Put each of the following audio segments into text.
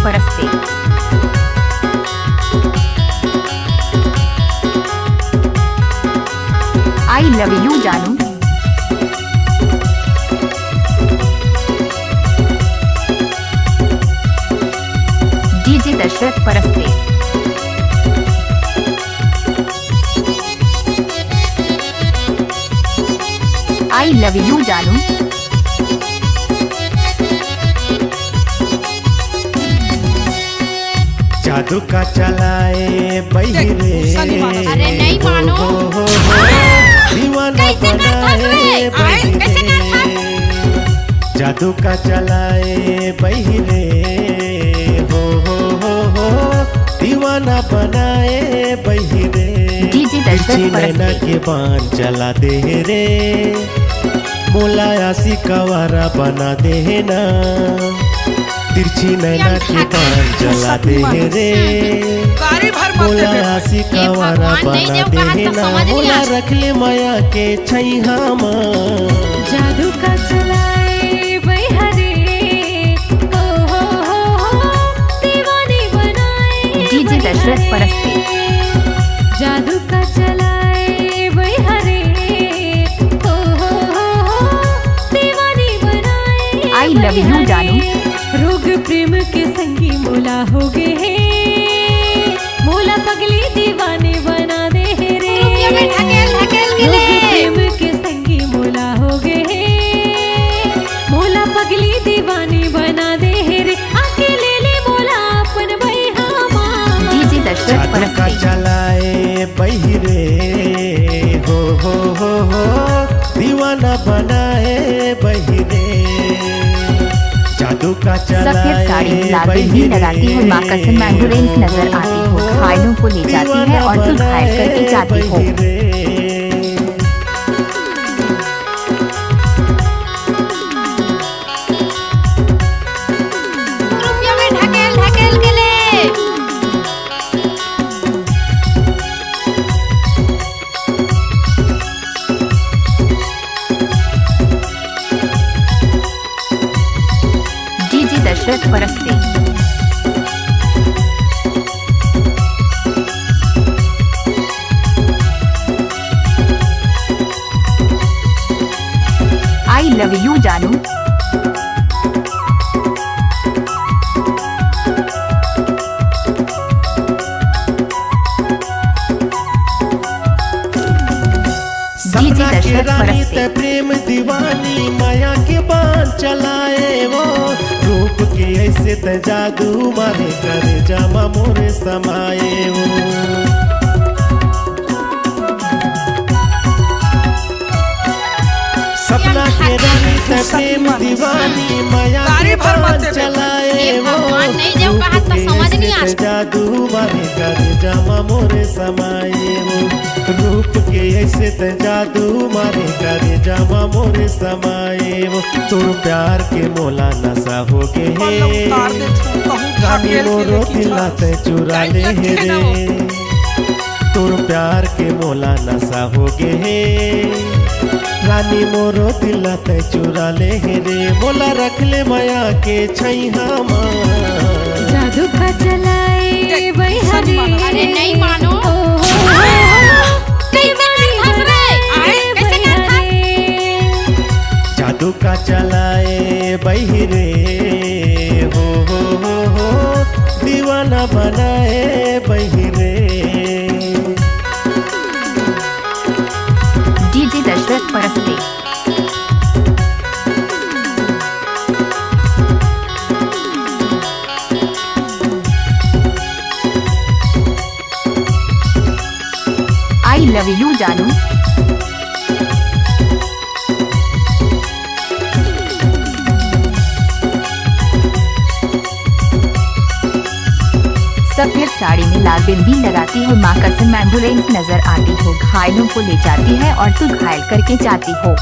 Paraste. I love you जानू। DJ Dashrath परस्ते। I love you जानू। जादू का चलाए बहिरे, अरे नहीं मानो। दीवाना बनाए बहिरे, जादू का चलाए बहिरे, हो दीवाना बनाए बहिरे। डीजे दशरथ नैना परस्ते। के बान चला दे रे, मोला आसी कवारा बना दे ना। तिरछी नैना के बान चला दे रे, मोला आसी कवारा बना दे ना। मोला रख ले माया के छैहा माँ। जादू का चलाए बहिरे, हो दीवानी बनाए। डीजे दशरथ परस्ते। जादू का चलाए बहिरे, हो दीवानी बनाए। आई लव यू जानू। रोग प्रेम के संगी मोला हो गए हैं, मोला पगली दीवाने बना दे रे। रोग प्रेम के संगी मोला हो गए हैं, मोला पगली दीवाने बना दे रे। आके ले ले मोला अपन बहिहा माँ। डीजे दशरथ जादू का परस्ते। चलाए बहिरे, हो दीवाना बनाए बहिरे। जादू का सफेद साड़ी चलाए लाल बिंदी लगाती है, माँ कसम एम्बुलेंस नजर आती हो, घायलों को ले जाती है और तू घायल करके जाती हो। ढकेल के ले। डीजे दशरथ परस्ते। आई लव यू जानू। डीजे सपना के दशरथ रानी परस्ते। ते प्रेम दीवानी, माया के बान चलाए वो। रूप के ऐसे ते जादू मारे, कर जामा मोरे समाए वो। सपना के रानी ते प्रेम दीवानी, माया के बान चलाए वो। भगवान नहीं जब कहा तो समझ नहीं आ सकता। जादू मारे, कर जामा मोरे समाए वो। रूप के ऐसे ते जादू मारे, कर जामा मोरे समाए वो। तुर प्यार के मोला नशा हो गे हे, रानी मोरो दिला ते चुरा ले हे रे। तुर प्यार के मोला नशा हो गे हे, रानी मोरो दिला ते चुरा ले हे रे। मोला रख ले माया के छैहा माँ। जादू का चलाए बहिरे, अरे नहीं मानो। जादू का चलाए बहिरे, हो दीवाना बनाए बहिरे। डीजे दशरथ परस्ते। आई लव यू जानू। सफेद साड़ी में लाल बिंदी लगाती हो, माँ कसम एम्बुलेंस नजर आती हो, घायलों को ले जाती है और तू घायल करके जाती हो।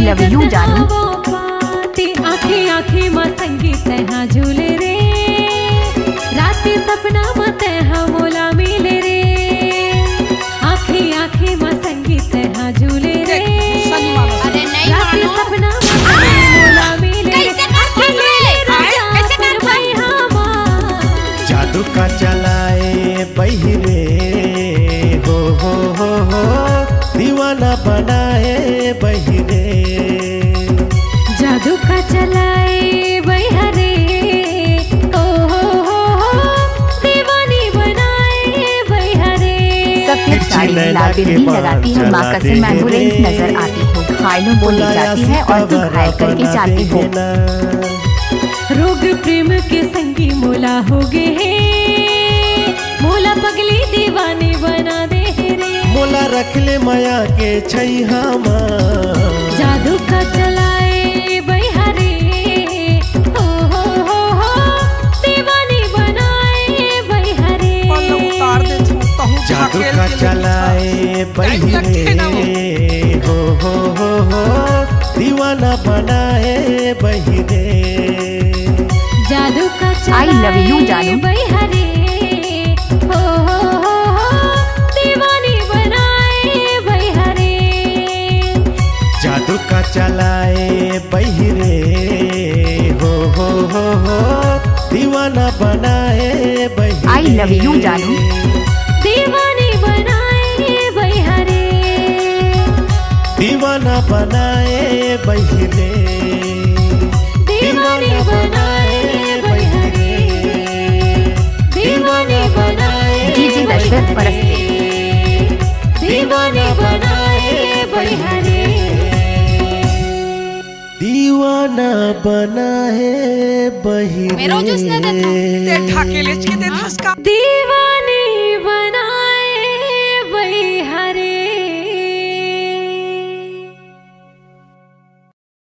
love you, जानू। आँखें आँखें माँ संगीत हाँ झूले रे राती सपना मत हाँ मोला मिले रे आँखें आँखें माँ संगीत हाँ झूले रे अरे नहीं राती मानो सपना मत मोला मिले रे कैसे कर फंसवे कैसे कर भाई हाँ जादू का चलाए बहिरे हो दीवाना बनाए बहिरे जादू का चलाए बहरे ओ हो दीवानी बनाए बहरे सफेद साड़ी लाल बिंदी लगाती है माँ कसम एम्बुलेंस नजर आती हो घायलों को ले जाती है और तू घायल करके जाती हो। रोग प्रेम के संगी मोला हो गए मोला पगली दीवानी बना दे रे मोला रख ले माया के छैहा माँ जादू का चलाए बहरे हो दीवानी बनाए बहरे जादू का चलाए बहिरे हो दीवाना बनाए बहिरे जादू का I love you, चलाए जानू। बहरे हो दीवानी बनाए बहरे जादू का चलाए बहिरे हो दीवाना बनाए बहिरे I love you, जानू। दीवानी बनाए बहरे दीवाना बनाए बहिरे दीवानी बनाए बहरे दीवानी बनाए डीजे दशरथ परस्ते दीवानी बनाए बहरे दीवाना बनाए बहिरे मेरा जूस नहीं देता ते ठाके लेच के दे धसका दीवानी